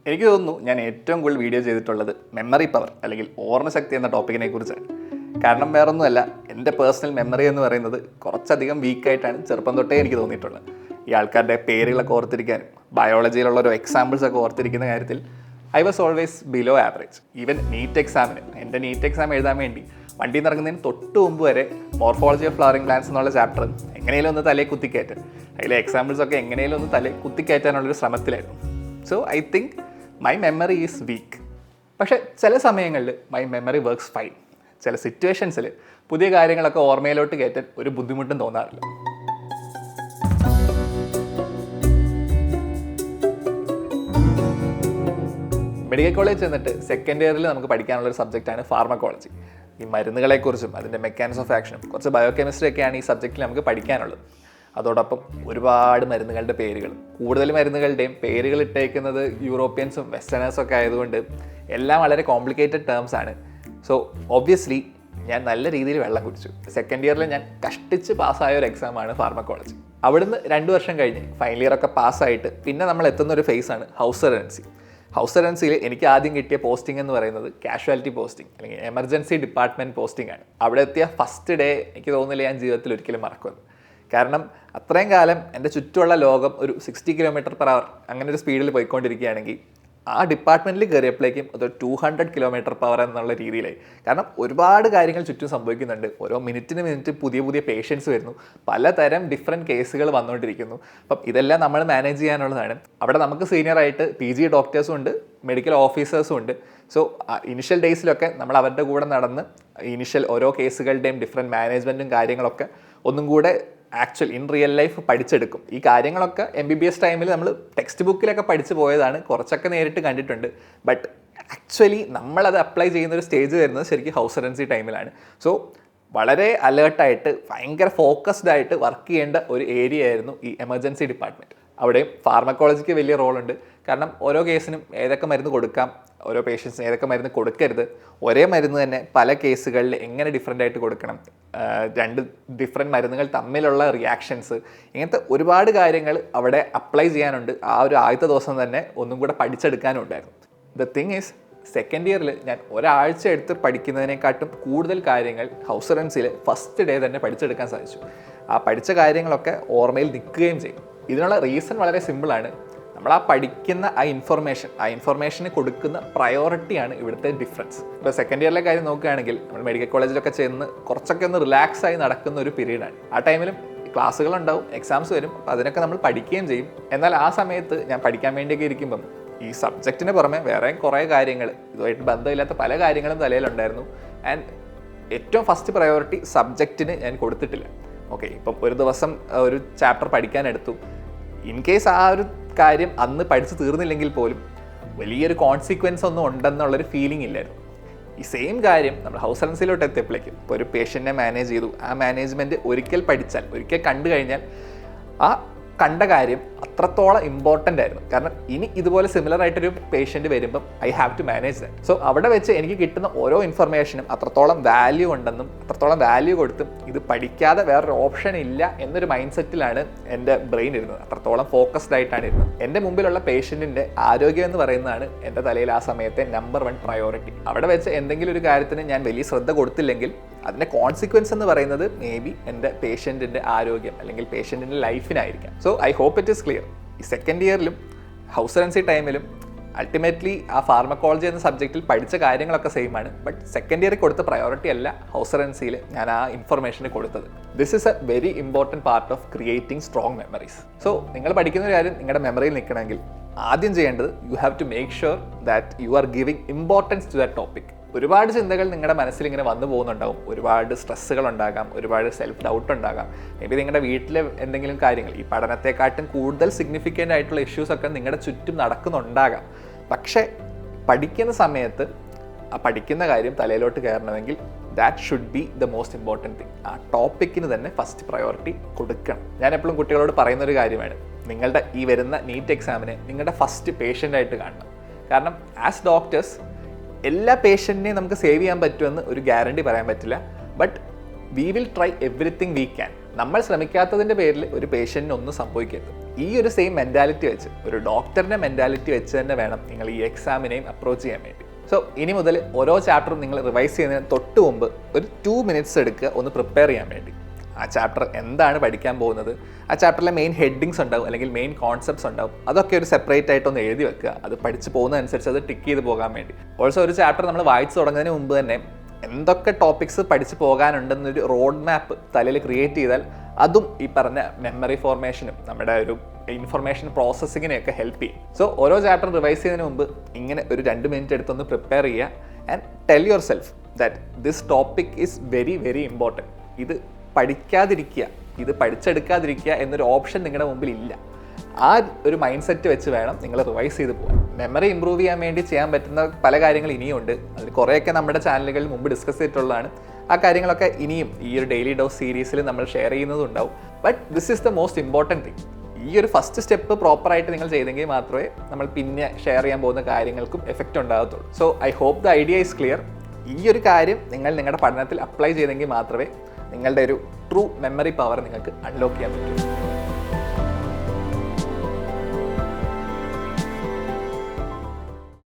എനിക്ക് തോന്നുന്നു ഞാൻ ഏറ്റവും കൂടുതൽ വീഡിയോ ചെയ്തിട്ടുള്ളത് മെമ്മറി പവർ അല്ലെങ്കിൽ ഓർമ്മശക്തി എന്ന ടോപ്പിക്കിനെ കുറിച്ചാണ്. കാരണം വേറൊന്നുമല്ല, എൻ്റെ പേഴ്സണൽ മെമ്മറി എന്ന് പറയുന്നത് കുറച്ചധികം വീക്കായിട്ടാണ് ചെറുപ്പം തൊട്ടേ എനിക്ക് തോന്നിയിട്ടുള്ളത്. ഈ ആൾക്കാരുടെ പേരുകളൊക്കെ ഓർത്തിരിക്കാനും ബയോളജിയിലുള്ള ഓരോ എക്സാമ്പിൾസൊക്കെ ഓർത്തിരിക്കുന്ന കാര്യത്തിൽ I was always below average. Even NEET എക്സാമിന്, എൻ്റെ നീറ്റ് എക്സാം എഴുതാൻ വേണ്ടി വണ്ടിയിൽ നിന്ന് ഇറങ്ങുന്നതിന് തൊട്ട് മുമ്പ് വരെ മോർഫോളജി ഓഫ് ഫ്ലവറിംഗ് പ്ലാന്റ്സ് എന്നുള്ള ചാപ്റ്റർ എങ്ങനെയും ഒന്ന് തലേ കുത്തിക്കയറ്റാൻ, അതിലെ എക്സാമ്പിൾസൊക്കെ എങ്ങനെയും ഒന്ന് തലേ കുത്തിക്കയറ്റാനുള്ളൊരു ശ്രമത്തിലായിരുന്നു. So I think my memory is weak. പക്ഷേ ചില സമയങ്ങളിൽ മൈ മെമ്മറി വർക്ക്സ് ഫൈൻ. ചില സിറ്റുവേഷൻസിൽ പുതിയ കാര്യങ്ങളൊക്കെ ഓർമ്മയിലോട്ട് കയറ്റാൻ ഒരു ബുദ്ധിമുട്ടും തോന്നാറില്ല. മെഡിക്കൽ കോളേജ് ചെന്നിട്ട് സെക്കൻഡ് ഇയറിൽ നമുക്ക് പഠിക്കാനുള്ളൊരു സബ്ജക്റ്റാണ് ഫാർമക്കോളജി. ഈ മരുന്നുകളെക്കുറിച്ചും അതിൻ്റെ മെക്കാനിസം ഓഫ് ആക്ഷനും കുറച്ച് ബയോകെമിസ്ട്രി ഒക്കെയാണ് ഈ സബ്ജക്റ്റിൽ നമുക്ക് പഠിക്കാനുള്ളത്. അതോടൊപ്പം ഒരുപാട് മരുന്നുകളുടെ പേരുകൾ, കൂടുതൽ മരുന്നുകളുടെയും പേരുകൾ ഇട്ടേക്കുന്നത് യൂറോപ്യൻസും വെസ്റ്റേണേഴ്സും ഒക്കെ ആയതുകൊണ്ട് എല്ലാം വളരെ കോംപ്ലിക്കേറ്റഡ് ടേംസ് ആണ്. സോ ഒബ്വിയസ്ലി ഞാൻ നല്ല രീതിയിൽ വെള്ളം കുടിച്ചു. സെക്കൻഡ് ഇയറിൽ ഞാൻ കഷ്ടിച്ച് പാസ്സായ ഒരു എക്സാമാണ് ഫാർമക്കോളജി. അവിടുന്ന് 2 വർഷം കഴിഞ്ഞ് ഫൈനൽ ഇയറൊക്കെ പാസ്സായിട്ട് പിന്നെ നമ്മൾ എത്തുന്ന ഒരു ഫേസാണ് ഹൗസ് സർജൻസി. ഹൗസ് സർജൻസിയിൽ എനിക്ക് ആദ്യം കിട്ടിയ പോസ്റ്റിംഗ് എന്ന് പറയുന്നത് കാഷ്വാലിറ്റി പോസ്റ്റിംഗ് അല്ലെങ്കിൽ എമർജൻസി ഡിപ്പാർട്ട്മെൻറ്റ് പോസ്റ്റിംഗ് ആണ്. അവിടെ എത്തിയ ഫസ്റ്റ് ഡേ എനിക്ക് തോന്നുന്നില്ല ഞാൻ ജീവിതത്തിൽ ഒരിക്കലും മറക്കുമെന്ന്. കാരണം അത്രയും കാലം എൻ്റെ ചുറ്റുമുള്ള ലോകം ഒരു 60 km/h അങ്ങനെ ഒരു സ്പീഡിൽ പോയിക്കൊണ്ടിരിക്കുകയാണെങ്കിൽ ആ ഡിപ്പാർട്ട്മെൻറ്റിൽ കയറിയപ്പോഴേക്കും അത് 200 km/h എന്നുള്ള രീതിയിലായി. കാരണം ഒരുപാട് കാര്യങ്ങൾ ചുറ്റും സംഭവിക്കുന്നുണ്ട്. ഓരോ മിനിറ്റ് പുതിയ പുതിയ പേഷ്യൻസ് വരുന്നു, പലതരം ഡിഫറെൻറ്റ് കേസുകൾ വന്നുകൊണ്ടിരിക്കുന്നു. അപ്പം ഇതെല്ലാം നമ്മൾ മാനേജ് ചെയ്യാനുള്ളതാണ്. അവിടെ നമുക്ക് സീനിയറായിട്ട് PG ഡോക്ടേഴ്സും ഉണ്ട്, മെഡിക്കൽ ഓഫീസേഴ്സും ഉണ്ട്. സോ ഇനിഷ്യൽ ഡേയ്സിലൊക്കെ നമ്മൾ അവരുടെ കൂടെ നടന്ന് ഇനിഷ്യൽ ഓരോ കേസുകളുടെയും ഡിഫറെൻറ്റ് മാനേജ്മെൻറ്റും കാര്യങ്ങളൊക്കെ ഒന്നും കൂടെ ആക്ച്വൽ ഇൻ റിയൽ ലൈഫ് പഠിച്ചെടുക്കും. ഈ കാര്യങ്ങളൊക്കെ MBBS ടൈമിൽ നമ്മൾ ടെക്സ്റ്റ് ബുക്കിലൊക്കെ പഠിച്ചു പോയതാണ്, കുറച്ചൊക്കെ നേരിട്ട് കണ്ടിട്ടുണ്ട്. ബട്ട് ആക്ച്വലി നമ്മളത് അപ്ലൈ ചെയ്യുന്നൊരു സ്റ്റേജ് വരുന്നത് ശരിക്കും ഹൗസ് സർജൻസി ടൈമിലാണ്. സോ വളരെ അലേർട്ടായിട്ട് ഭയങ്കര ഫോക്കസ്ഡ് ആയിട്ട് വർക്ക് ചെയ്യേണ്ട ഒരു ഏരിയ ആയിരുന്നു ഈ എമർജൻസി ഡിപ്പാർട്ട്മെൻറ്റ്. അവിടെയും ഫാർമക്കോളജിക്ക് വലിയ റോളുണ്ട്. കാരണം ഓരോ കേസിനും ഏതൊക്കെ മരുന്ന് കൊടുക്കാം, ഓരോ പേഷ്യൻസിന് ഏതൊക്കെ മരുന്ന് കൊടുക്കരുത്, ഒരേ മരുന്ന് തന്നെ പല കേസുകളിൽ എങ്ങനെ ഡിഫറെൻ്റ് ആയിട്ട് കൊടുക്കണം, 2 ഡിഫറെൻറ്റ് മരുന്നുകൾ തമ്മിലുള്ള റിയാക്ഷൻസ്, ഇങ്ങനത്തെ ഒരുപാട് കാര്യങ്ങൾ അവിടെ അപ്ലൈ ചെയ്യാനുണ്ട്. ആ ഒരു ആദ്യത്തെ ദിവസം തന്നെ ഒന്നും കൂടെ പഠിച്ചെടുക്കാനും ഉണ്ടായിരുന്നു. ദ തിങ് ഈസ്, സെക്കൻഡ് ഇയറിൽ ഞാൻ ഒരാഴ്ച എടുത്ത് പഠിക്കുന്നതിനെക്കാട്ടും കൂടുതൽ കാര്യങ്ങൾ ഹൗസ് സർജൻസിയിൽ ഫസ്റ്റ് ഡേ തന്നെ പഠിച്ചെടുക്കാൻ സാധിച്ചു. ആ പഠിച്ച കാര്യങ്ങളൊക്കെ ഓർമ്മയിൽ നിൽക്കുകയും ചെയ്യും. ഇതിനുള്ള റീസൺ വളരെ സിമ്പിളാണ്. നമ്മൾ ആ പഠിക്കുന്ന ആ ഇൻഫർമേഷന് കൊടുക്കുന്ന പ്രയോറിറ്റിയാണ് ഇവിടുത്തെ ഡിഫറൻസ്. ഇപ്പോൾ സെക്കൻഡ് ഇയറിലെ കാര്യം നോക്കുകയാണെങ്കിൽ നമ്മൾ മെഡിക്കൽ കോളേജിലൊക്കെ ചെന്ന് കുറച്ചൊക്കെ ഒന്ന് റിലാക്സ് ആയി നടക്കുന്ന ഒരു പീരീഡാണ്. ആ ടൈമിലും ക്ലാസ്സുകളുണ്ടാവും, എക്സാംസ് വരും, അപ്പോൾ അതിനൊക്കെ നമ്മൾ പഠിക്കുകയും ചെയ്യും. എന്നാൽ ആ സമയത്ത് ഞാൻ പഠിക്കാൻ വേണ്ടിയൊക്കെ ഇരിക്കുമ്പം ഈ സബ്ജക്റ്റിന് പുറമെ വേറെ കുറേ കാര്യങ്ങൾ, ഇതുമായിട്ട് ബന്ധമില്ലാത്ത പല കാര്യങ്ങളും തലയിലുണ്ടായിരുന്നു. ആൻഡ് ഏറ്റവും ഫസ്റ്റ് പ്രയോറിറ്റി സബ്ജക്റ്റിന് ഞാൻ കൊടുത്തിട്ടില്ല. ഓക്കെ, ഇപ്പം ഒരു ദിവസം ഒരു ചാപ്റ്റർ പഠിക്കാനെടുത്തു, ഇൻ കേസ് ആ ഒരു കാര്യം അന്ന് പഠിച്ച് തീർന്നില്ലെങ്കിൽ പോലും വലിയൊരു കോൺസിക്വൻസ് ഒന്നും ഉണ്ടെന്നുള്ളൊരു ഫീലിംഗ് ഇല്ലായിരുന്നു. ഈ സെയിം കാര്യം നമ്മൾ ഹൗസ് സർജൻസിയിലോട്ട് എത്തിയപ്പോഴേക്കും ഇപ്പോൾ ഒരു പേഷ്യൻറ്റിനെ മാനേജ് ചെയ്തു. ആ മാനേജ്മെൻറ്റ് ഒരിക്കൽ പഠിച്ചാൽ, ഒരിക്കൽ കണ്ടു കഴിഞ്ഞാൽ ആ കണ്ട കാര്യം അത്രത്തോളം ഇമ്പോർട്ടൻ്റ് ആയിരുന്നു. കാരണം ഇനി ഇതുപോലെ സിമിലർ ആയിട്ടൊരു പേഷ്യൻറ്റ് വരുമ്പം I have to manage that. So അവിടെ വെച്ച് എനിക്ക് കിട്ടുന്ന ഓരോ ഇൻഫർമേഷനും അത്രത്തോളം വാല്യൂ ഉണ്ടെന്നും അത്രത്തോളം വാല്യൂ കൊടുത്തും ഇത് പഠിക്കാതെ വേറൊരു ഓപ്ഷൻ ഇല്ല എന്നൊരു മൈൻഡ് സെറ്റിലാണ് എൻ്റെ ബ്രെയിൻ ഇരുന്നത്. അത്രത്തോളം ഫോക്കസ്ഡ് ആയിട്ടാണ് ഇരുന്നത്. എൻ്റെ മുമ്പിലുള്ള പേഷ്യൻറ്റിൻ്റെ ആരോഗ്യം എന്ന് പറയുന്നതാണ് എൻ്റെ തലയിൽ ആ സമയത്തെ നമ്പർ 1 പ്രയോറിറ്റി. അവിടെ വെച്ച് എന്തെങ്കിലും ഒരു കാര്യത്തിന് ഞാൻ വലിയ ശ്രദ്ധ കൊടുത്തില്ലെങ്കിൽ അതിൻ്റെ കോൺസിക്വൻസ് എന്ന് പറയുന്നത് മേ ബി എൻ്റെ പേഷ്യൻറ്റിൻ്റെ ആരോഗ്യം അല്ലെങ്കിൽ പേഷ്യൻറ്റിൻ്റെ ലൈഫിനായിരിക്കാം. So I hope it is clear. ഈ സെക്കൻഡ് ഇയറിലും ഹൗസ് സർജൻസി ടൈമിലും അൾട്ടിമേറ്റ്ലി ആ ഫാർമക്കോളജി എന്ന സബ്ജക്റ്റിൽ പഠിച്ച കാര്യങ്ങളൊക്കെ സെയിം ആണ്. ബട്ട് സെക്കൻഡ് ഇയറിൽ കൊടുത്ത പ്രയോറിറ്റി അല്ല ഹൗസ് സർജൻസിയിൽ ഞാൻ ആ ഇൻഫർമേഷന് കൊടുത്തത്. This is a very important part of creating strong memories. So നിങ്ങൾ പഠിക്കുന്ന ഒരു കാര്യം നിങ്ങളുടെ മെമ്മറിയിൽ നിൽക്കണമെങ്കിൽ ആദ്യം ചെയ്യേണ്ടത് you have to make sure that you are giving importance to that topic. ഒരുപാട് ചിന്തകൾ നിങ്ങളുടെ മനസ്സിൽ ഇങ്ങനെ വന്നു പോകുന്നുണ്ടാവും, ഒരുപാട് സ്ട്രെസ്സുകൾ ഉണ്ടാകാം, ഒരുപാട് സെൽഫ് ഡൗട്ട് ഉണ്ടാകാം. മേ ബി നിങ്ങളുടെ വീട്ടിലെ എന്തെങ്കിലും കാര്യങ്ങൾ ഈ പഠനത്തെക്കാട്ടും കൂടുതൽ സിഗ്നിഫിക്കൻ്റ് ആയിട്ടുള്ള ഇഷ്യൂസൊക്കെ നിങ്ങളുടെ ചുറ്റും നടക്കുന്നുണ്ടാകാം. പക്ഷേ പഠിക്കുന്ന സമയത്ത് ആ പഠിക്കുന്ന കാര്യം തലയിലോട്ട് കയറണമെങ്കിൽ that should be the most important thing. ആ ടോപ്പിക്കിന് തന്നെ ഫസ്റ്റ് പ്രയോറിറ്റി കൊടുക്കണം. ഞാൻ എപ്പോഴും കുട്ടികളോട് പറയുന്നൊരു കാര്യമാണ്, നിങ്ങളുടെ ഈ വരുന്ന നീറ്റ് എക്സാമിനെ നിങ്ങളുടെ ഫസ്റ്റ് പേഷ്യൻ്റായിട്ട് കാണണം. കാരണം ആസ് ഡോക്ടേഴ്സ് എല്ലാ പേഷ്യൻറ്റിനെയും നമുക്ക് സേവ് ചെയ്യാൻ പറ്റുമെന്ന് ഒരു ഗ്യാരണ്ടി പറയാൻ പറ്റില്ല. But we will try everything we can. നമ്മൾ ശ്രമിക്കാത്തതിൻ്റെ പേരിൽ ഒരു പേഷ്യൻറ്റിന് ഒന്നും സംഭവിക്കരുത്. ഈ ഒരു സെയിം മെൻറ്റാലിറ്റി വെച്ച്, ഒരു ഡോക്ടറിൻ്റെ മെൻറ്റാലിറ്റി വെച്ച് തന്നെ വേണം നിങ്ങൾ ഈ എക്സാമിനെയും അപ്രോച്ച് ചെയ്യാൻ വേണ്ടി. സോ ഇനി മുതൽ ഓരോ ചാപ്റ്ററും നിങ്ങൾ റിവൈസ് ചെയ്യുന്നതിന് തൊട്ട് മുമ്പ് ഒരു 2 minutes എടുക്കുക ഒന്ന് പ്രിപ്പയർ ചെയ്യാൻ വേണ്ടി. ആ ചാപ്റ്റർ എന്താണ് പഠിക്കാൻ പോകുന്നത്, ആ ചാപ്റ്ററിലെ മെയിൻ ഹെഡിങ്സ് ഉണ്ടാവും, അല്ലെങ്കിൽ മെയിൻ കോൺസെപ്റ്റ്സ് ഉണ്ടാവും, അതൊക്കെ ഒരു സെപ്പറേറ്റ് ആയിട്ടൊന്ന് എഴുതി വെക്കുക. അത് പഠിച്ച് പോകുന്നതനുസരിച്ച് അത് ടിക്ക് ചെയ്ത് പോകാൻ വേണ്ടി. ഓൾസോ ഒരു ചാപ്റ്റർ നമ്മൾ വായിച്ചു തുടങ്ങുന്നതിന് മുമ്പ് തന്നെ എന്തൊക്കെ ടോപ്പിക്സ് പഠിച്ച് പോകാനുണ്ടെന്നൊരു റോഡ് മാപ്പ് തലയിൽ ക്രിയേറ്റ് ചെയ്താൽ അതും ഈ പറഞ്ഞ മെമ്മറി ഫോർമേഷനും നമ്മുടെ ഒരു ഇൻഫർമേഷൻ പ്രോസസ്സിങ്ങിനെയൊക്കെ ഹെൽപ്പ് ചെയ്യും. സോ ഓരോ ചാപ്റ്റർ റിവൈസ് ചെയ്യുന്നതിന് മുമ്പ് ഇങ്ങനെ ഒരു 2 minute എടുത്തൊന്ന് പ്രിപ്പയർ ചെയ്യുക and tell your self that this topic is very very important. ഇത് പഠിക്കാതിരിക്കുക, ഇത് പഠിച്ചെടുക്കാതിരിക്കുക എന്നൊരു ഓപ്ഷൻ നിങ്ങളുടെ മുമ്പിൽ ഇല്ല. ആ ഒരു മൈൻഡ് സെറ്റ് വെച്ച് വേണം നിങ്ങൾ റിവൈസ് ചെയ്ത് പോകാൻ. മെമ്മറി ഇമ്പ്രൂവ് ചെയ്യാൻ വേണ്ടി ചെയ്യാൻ പറ്റുന്ന പല കാര്യങ്ങൾ ഇനിയുണ്ട്. അതിൽ കുറേയൊക്കെ നമ്മുടെ ചാനലുകളിൽ മുമ്പ് ഡിസ്കസ് ചെയ്തിട്ടുള്ളതാണ്. ആ കാര്യങ്ങളൊക്കെ ഇനിയും ഈ ഒരു ഡെയിലി ഡോസ് സീരീസിൽ നമ്മൾ ഷെയർ ചെയ്യുന്നതുണ്ടാവും. But this is the most important thing. ഈ ഒരു ഫസ്റ്റ് സ്റ്റെപ്പ് പ്രോപ്പറായിട്ട് നിങ്ങൾ ചെയ്തെങ്കിൽ മാത്രമേ നമ്മൾ പിന്നെ ഷെയർ ചെയ്യാൻ പോകുന്ന കാര്യങ്ങൾക്കും എഫക്റ്റ് ഉണ്ടാകത്തുള്ളൂ. So I hope the idea is clear. ഈ ഒരു കാര്യം നിങ്ങൾ നിങ്ങളുടെ പഠനത്തിൽ അപ്ലൈ ചെയ്തെങ്കിൽ മാത്രമേ നിങ്ങളുടെ ഒരു ട്രൂ മെമ്മറി പവർ നിങ്ങൾക്ക് അൺലോക്ക് ചെയ്യാൻ പറ്റൂ.